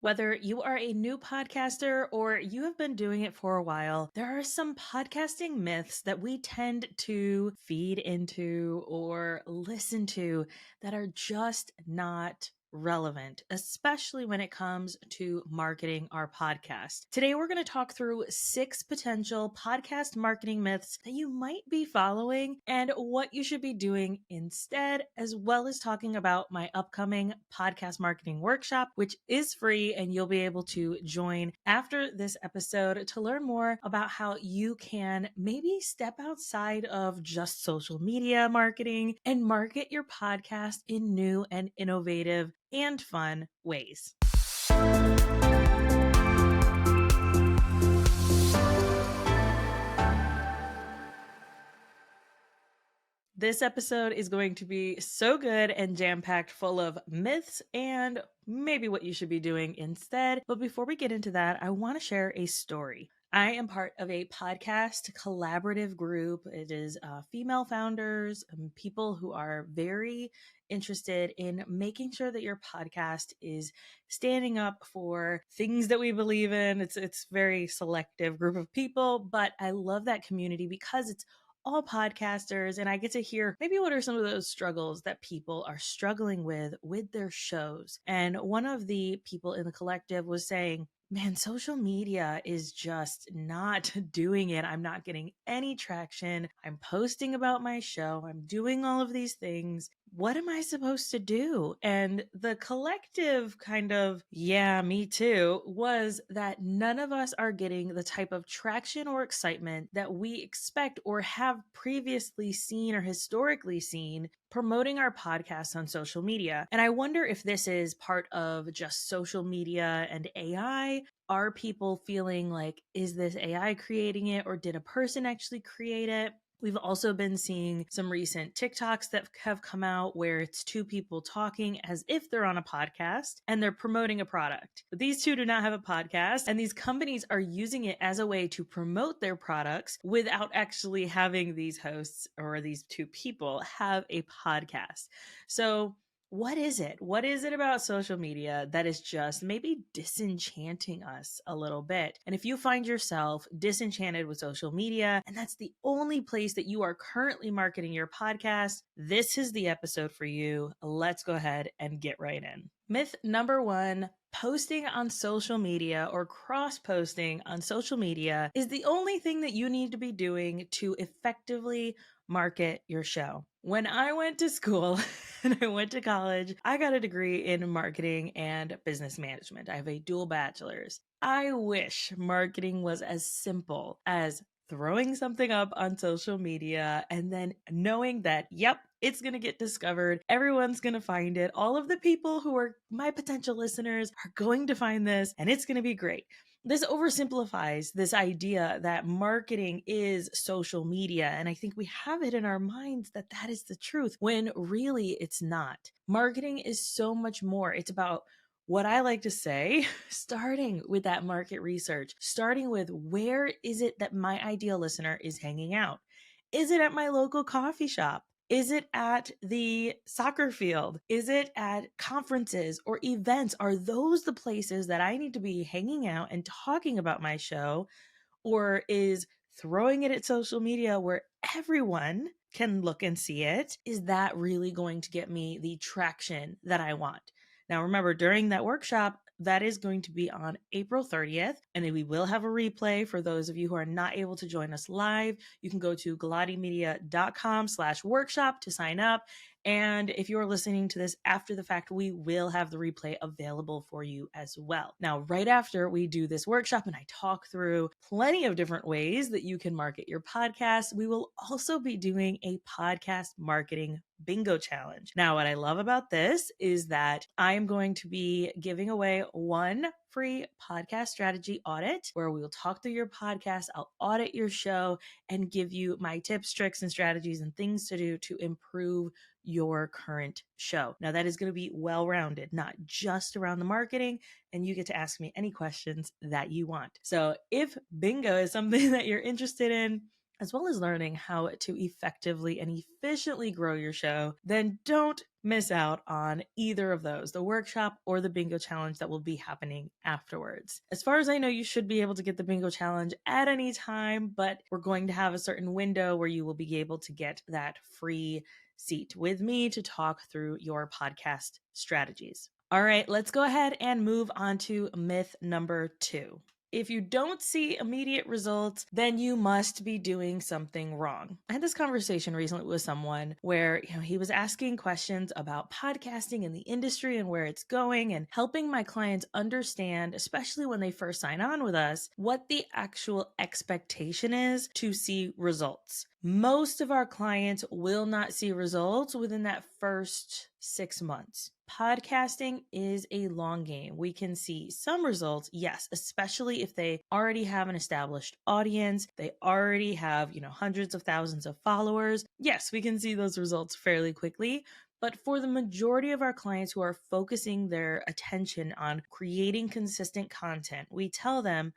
Whether you are a new podcaster or you have been doing it for a while, there are some podcasting myths that we tend to feed into or listen to that are just not relevant, especially when it comes to marketing our podcast. Today, we're going to talk through 6 potential podcast marketing myths that you might be following and what you should be doing instead, as well as talking about my upcoming podcast marketing workshop, which is free and you'll be able to join after this episode to learn more about how you can maybe step outside of just social media marketing and market your podcast in new and innovative and fun ways. This episode is going to be so good and jam-packed full of myths and maybe what you should be doing instead. But before we get into that, I want to share a story. I am part of a podcast collaborative group. It is female founders, people who are very interested in making sure that your podcast is standing up for things that we believe in. It's very selective group of people, but I love that community because it's all podcasters, and I get to hear maybe what are some of those struggles that people are struggling with their shows. And one of the people in the collective was saying, man, social media is just not doing it. I'm not getting any traction. I'm posting about my show. I'm doing all of these things. What am I supposed to do? And the collective kind of, yeah, me too, was that none of us are getting the type of traction or excitement that we expect or have previously seen or historically seen promoting our podcasts on social media. And I wonder if this is part of just social media and AI. Are people feeling like, is this AI creating it, or did a person actually create it? We've also been seeing some recent TikToks that have come out where it's two people talking as if they're on a podcast and they're promoting a product. But these two do not have a podcast, and these companies are using it as a way to promote their products without actually having these hosts or these two people have a podcast. So what is it? What is it about social media that is just maybe disenchanting us a little bit? And if you find yourself disenchanted with social media and that's the only place that you are currently marketing your podcast, this is the episode for you. Let's go ahead and get right in. Myth number 1, posting on social media or cross posting on social media is the only thing that you need to be doing to effectively market your show. When I went to school and I went to college, I got a degree in marketing and business management. I have a dual bachelor's. I wish marketing was as simple as throwing something up on social media and then knowing that, yep, it's going to get discovered. Everyone's going to find it. All of the people who are my potential listeners are going to find this, and it's going to be great. This oversimplifies this idea that marketing is social media. And I think we have it in our minds that that is the truth, when really it's not. Marketing is so much more. It's about what I like to say, starting with that market research, starting with where is it that my ideal listener is hanging out? Is it at my local coffee shop? Is it at the soccer field? Is it at conferences or events? Are those the places that I need to be hanging out and talking about my show? Or is throwing it at social media where everyone can look and see it, is that really going to get me the traction that I want? Now, remember, during that workshop, that is going to be on April 30th, and then we will have a replay for those of you who are not able to join us live. You can go to galatimedia.com/workshop to sign up. And if you're listening to this after the fact, we will have the replay available for you as well. Now, right after we do this workshop and I talk through plenty of different ways that you can market your podcast, we will also be doing a podcast marketing bingo challenge. Now, what I love about this is that I am going to be giving away one free podcast strategy audit where we will talk through your podcast. I'll audit your show and give you my tips, tricks, and strategies and things to do to improve your current show. Now, that is going to be well-rounded, not just around the marketing, and you get to ask me any questions that you want. So if bingo is something that you're interested in, as well as learning how to effectively and efficiently grow your show, then don't miss out on either of those, the workshop or the bingo challenge that will be happening afterwards. As far as I know, you should be able to get the bingo challenge at any time, but we're going to have a certain window where you will be able to get that free seat with me to talk through your podcast strategies. All right, let's go ahead and move on to myth number 2. If you don't see immediate results, then you must be doing something wrong. I had this conversation recently with someone where, he was asking questions about podcasting and the industry and where it's going and helping my clients understand, especially when they first sign on with us, what the actual expectation is to see results. Most of our clients will not see results within that first 6 months. Podcasting is a long game. We can see some results, yes, especially if they already have an established audience, they already have, hundreds of thousands of followers. Yes, we can see those results fairly quickly. But for the majority of our clients who are focusing their attention on creating consistent content, we tell them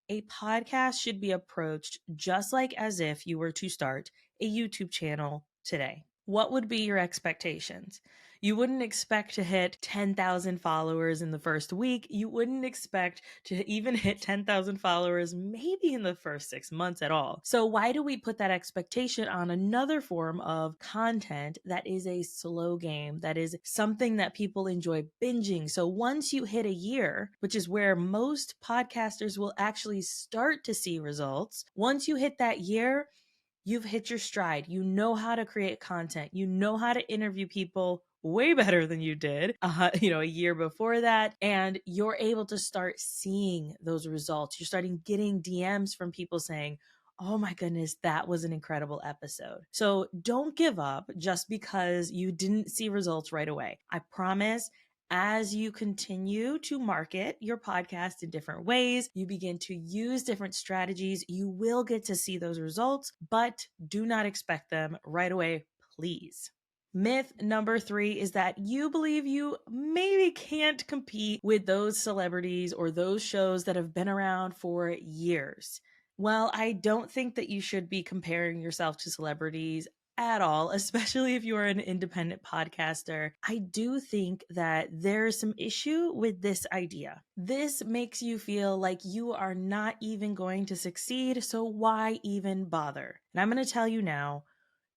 a podcast should be approached just like as if you were to start a YouTube channel today. What would be your expectations? You wouldn't expect to hit 10,000 followers in the first week. You wouldn't expect to even hit 10,000 followers maybe in the first 6 months at all. So why do we put that expectation on another form of content that is a slow game, that is something that people enjoy binging? So once you hit a year, which is where most podcasters will actually start to see results, once you hit that year, you've hit your stride. You know how to create content. You know how to interview people way better than you did, a year before that. And you're able to start seeing those results. You're starting getting DMs from people saying, oh my goodness, that was an incredible episode. So don't give up just because you didn't see results right away. I promise, as you continue to market your podcast in different ways, you begin to use different strategies, you will get to see those results, but do not expect them right away, please. Myth number 3 is that you believe you maybe can't compete with those celebrities or those shows that have been around for years. Well, I don't think that you should be comparing yourself to celebrities at all, especially if you are an independent podcaster. I do think that there's some issue with this idea. This makes you feel like you are not even going to succeed, so why even bother? And I'm going to tell you now,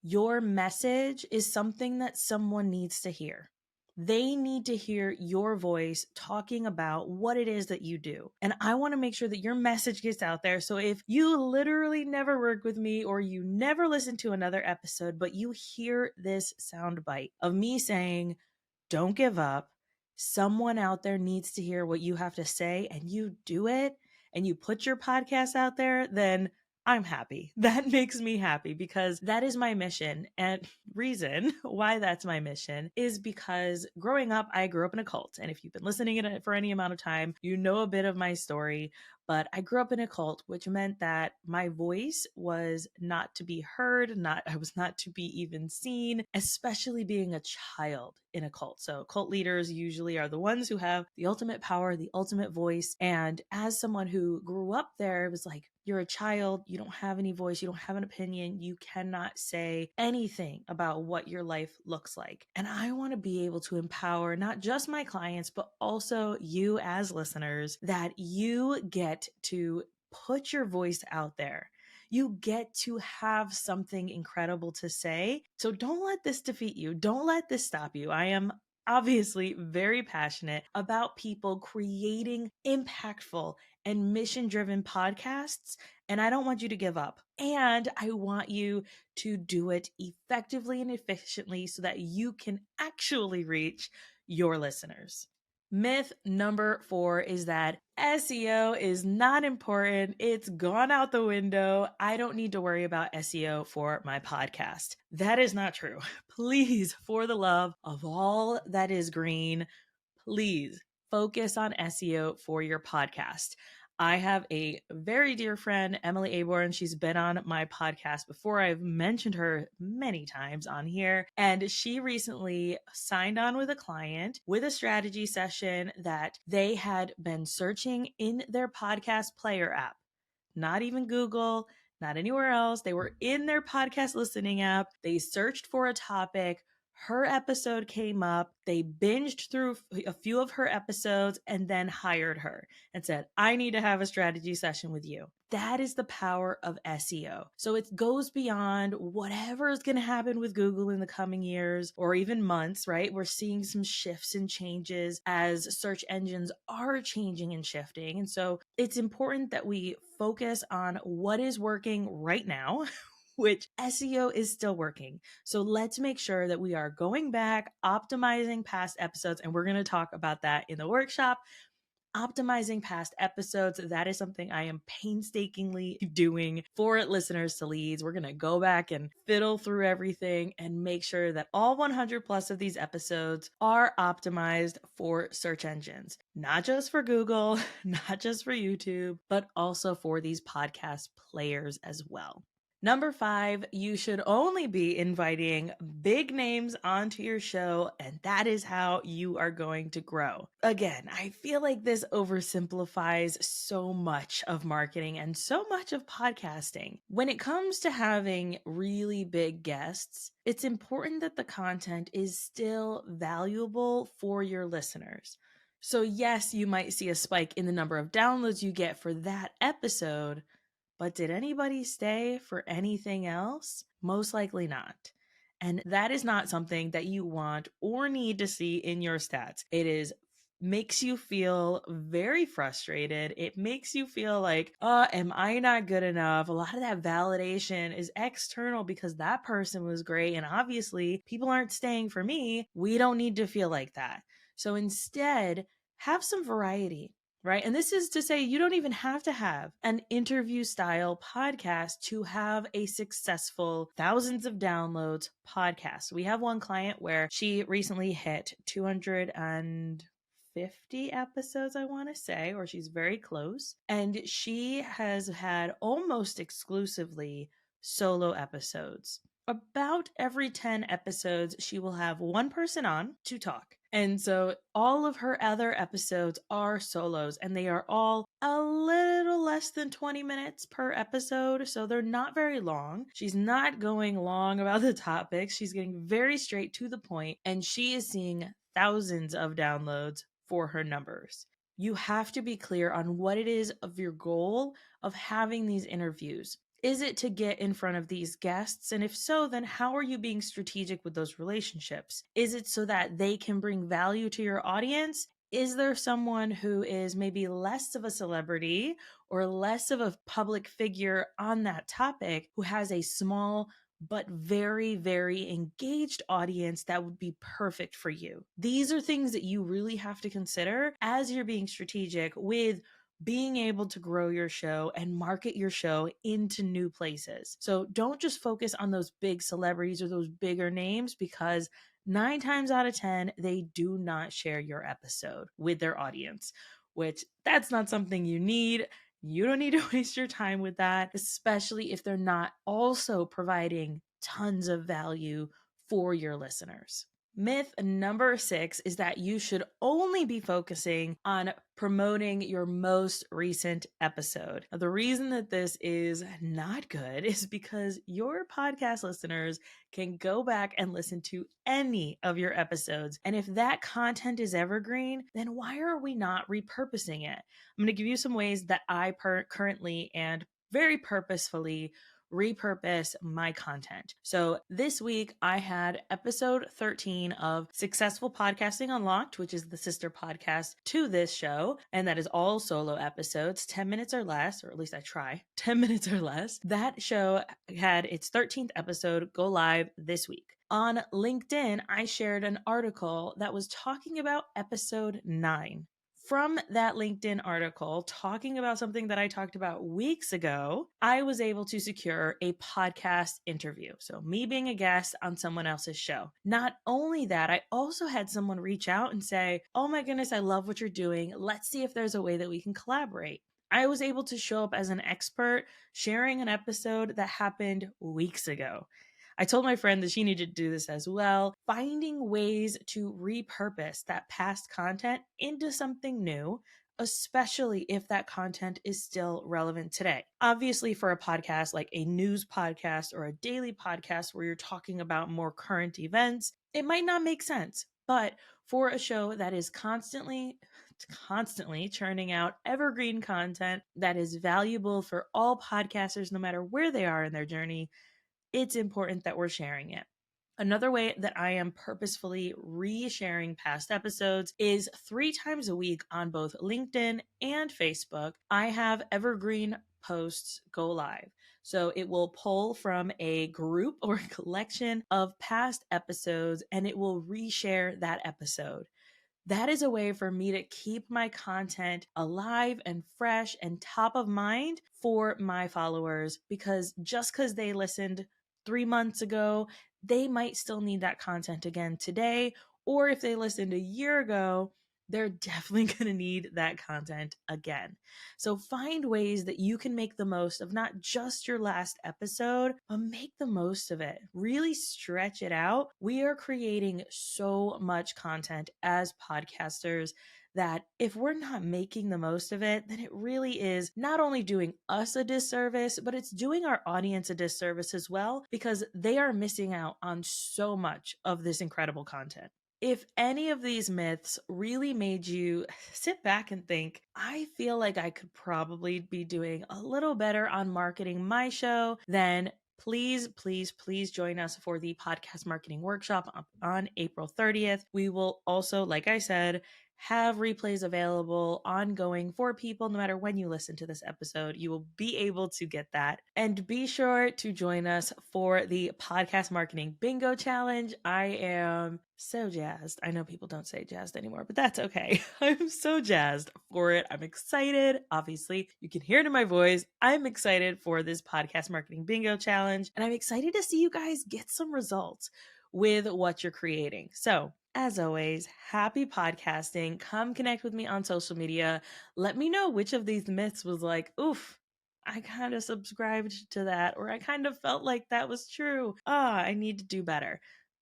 your message is something that someone needs to hear. They need to hear your voice talking about what it is that you do. And I want to make sure that your message gets out there. So if you literally never work with me or you never listen to another episode, but you hear this sound bite of me saying, don't give up, someone out there needs to hear what you have to say, and you do it and you put your podcast out there, then I'm happy. That makes me happy because that is my mission. And reason why that's my mission is because growing up, I grew up in a cult. And if you've been listening for any amount of time, you know a bit of my story. But I grew up in a cult, which meant that my voice was not to be heard, I was not to be even seen, especially being a child in a cult. So cult leaders usually are the ones who have the ultimate power, the ultimate voice. And as someone who grew up there, it was like, you're a child, you don't have any voice, you don't have an opinion, you cannot say anything about what your life looks like. And I want to be able to empower not just my clients, but also you as listeners, that you get to put your voice out there. You get to have something incredible to say. So don't let this defeat you. Don't let this stop you. I am obviously very passionate about people creating impactful and mission driven podcasts. And I don't want you to give up. And I want you to do it effectively and efficiently so that you can actually reach your listeners. Myth number 4 is that SEO is not important. It's gone out the window. I don't need to worry about SEO for my podcast. That is not true. Please, for the love of all that is green, please focus on SEO for your podcast. I have a very dear friend, Emily Aborn. She's been on my podcast before. I've mentioned her many times on here. And she recently signed on with a client with a strategy session that they had been searching in their podcast player app. Not even Google, not anywhere else. They were in their podcast listening app. They searched for a topic. Her episode came up. They binged through a few of her episodes and then hired her and said, I need to have a strategy session with you. That is the power of SEO. So it goes beyond whatever is going to happen with Google in the coming years or even months, right? We're seeing some shifts and changes as search engines are changing and shifting. And so it's important that we focus on what is working right now, which SEO is still working. So let's make sure that we are going back, optimizing past episodes, and we're going to talk about that in the workshop. Optimizing past episodes, that is something I am painstakingly doing for listeners to leads. We're going to go back and fiddle through everything and make sure that all 100 plus of these episodes are optimized for search engines, not just for Google, not just for YouTube, but also for these podcast players as well. Number 5, you should only be inviting big names onto your show, and that is how you are going to grow. Again, I feel like this oversimplifies so much of marketing and so much of podcasting. When it comes to having really big guests, it's important that the content is still valuable for your listeners. So yes, you might see a spike in the number of downloads you get for that episode, but did anybody stay for anything else? Most likely not. And that is not something that you want or need to see in your stats. Makes you feel very frustrated. It makes you feel like, am I not good enough? A lot of that validation is external because that person was great. And obviously, people aren't staying for me. We don't need to feel like that. So instead, have some variety. Right. And this is to say you don't even have to have an interview style podcast to have a successful thousands of downloads podcast. We have one client where she recently hit 250 episodes, I want to say, or she's very close. And she has had almost exclusively solo episodes. About every 10 episodes, she will have one person on to talk. And so all of her other episodes are solos, and they are all a little less than 20 minutes per episode. So they're not very long. She's not going long about the topics. She's getting very straight to the point, and she is seeing thousands of downloads for her numbers. You have to be clear on what it is of your goal of having these interviews. Is it to get in front of these guests? And if so, then how are you being strategic with those relationships? Is it so that they can bring value to your audience? Is there someone who is maybe less of a celebrity or less of a public figure on that topic who has a small but very, very engaged audience that would be perfect for you? These are things that you really have to consider as you're being strategic with being able to grow your show and market your show into new places. So don't just focus on those big celebrities or those bigger names, because 9 times out of 10, they do not share your episode with their audience, which that's not something you need. You don't need to waste your time with that, especially if they're not also providing tons of value for your listeners. Myth number 6 is that you should only be focusing on promoting your most recent episode. Now, the reason that this is not good is because your podcast listeners can go back and listen to any of your episodes. And if that content is evergreen, then why are we not repurposing it? I'm going to give you some ways that I currently and very purposefully repurpose my content. So this week I had episode 13 of Successful Podcasting Unlocked, which is the sister podcast to this show. And that is all solo episodes, 10 minutes or less, or at least I try 10 minutes or less. That show had its 13th episode go live this week. On LinkedIn, I shared an article that was talking about episode 9. From that LinkedIn article talking about something that I talked about weeks ago, I was able to secure a podcast interview. So me being a guest on someone else's show. Not only that, I also had someone reach out and say, oh my goodness, I love what you're doing. Let's see if there's a way that we can collaborate. I was able to show up as an expert sharing an episode that happened weeks ago. I told my friend that she needed to do this as well, finding ways to repurpose that past content into something new. especially if that content is still relevant today. Obviously, for a podcast like a news podcast or a daily podcast where you're talking about more current events, it might not make sense. But for a show that is constantly churning out evergreen content that is valuable for all podcasters, no matter where they are in their journey, it's important that we're sharing it. Another way that I am purposefully re-sharing past episodes is 3 times a week on both LinkedIn and Facebook. I have evergreen posts go live. So it will pull from a group or collection of past episodes and it will reshare that episode. That is a way for me to keep my content alive and fresh and top of mind for my followers, because just because they listened 3 months ago, they might still need that content again today. Or if they listened a year ago, they're definitely going to need that content again. So find ways that you can make the most of not just your last episode, but make the most of it. Really stretch it out. We are creating so much content as podcasters that if we're not making the most of it, then it really is not only doing us a disservice, but it's doing our audience a disservice as well, because they are missing out on so much of this incredible content. If any of these myths really made you sit back and think, I feel like I could probably be doing a little better on marketing my show, then please join us for the podcast marketing workshop on April 30th. We will also, like I said, have replays available ongoing for people. No matter when you listen to this episode, you will be able to get that. And be sure to join us for the podcast marketing bingo challenge. I am so jazzed. I know people don't say jazzed anymore, but that's okay. I'm so jazzed for it. I'm excited. Obviously, you can hear it in my voice. I'm excited for this podcast marketing bingo challenge, and I'm excited to see you guys get some results with what you're creating. So, as always, happy podcasting. Come connect with me on social media. Let me know which of these myths was like, oof, I kind of subscribed to that, or I kind of felt like that was true. I need to do better.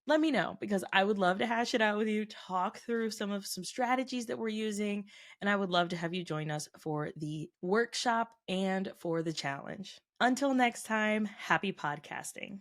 Let me know, because I would love to hash it out with you, talk through some strategies that we're using, and I would love to have you join us for the workshop and for the challenge. Until next time, happy podcasting.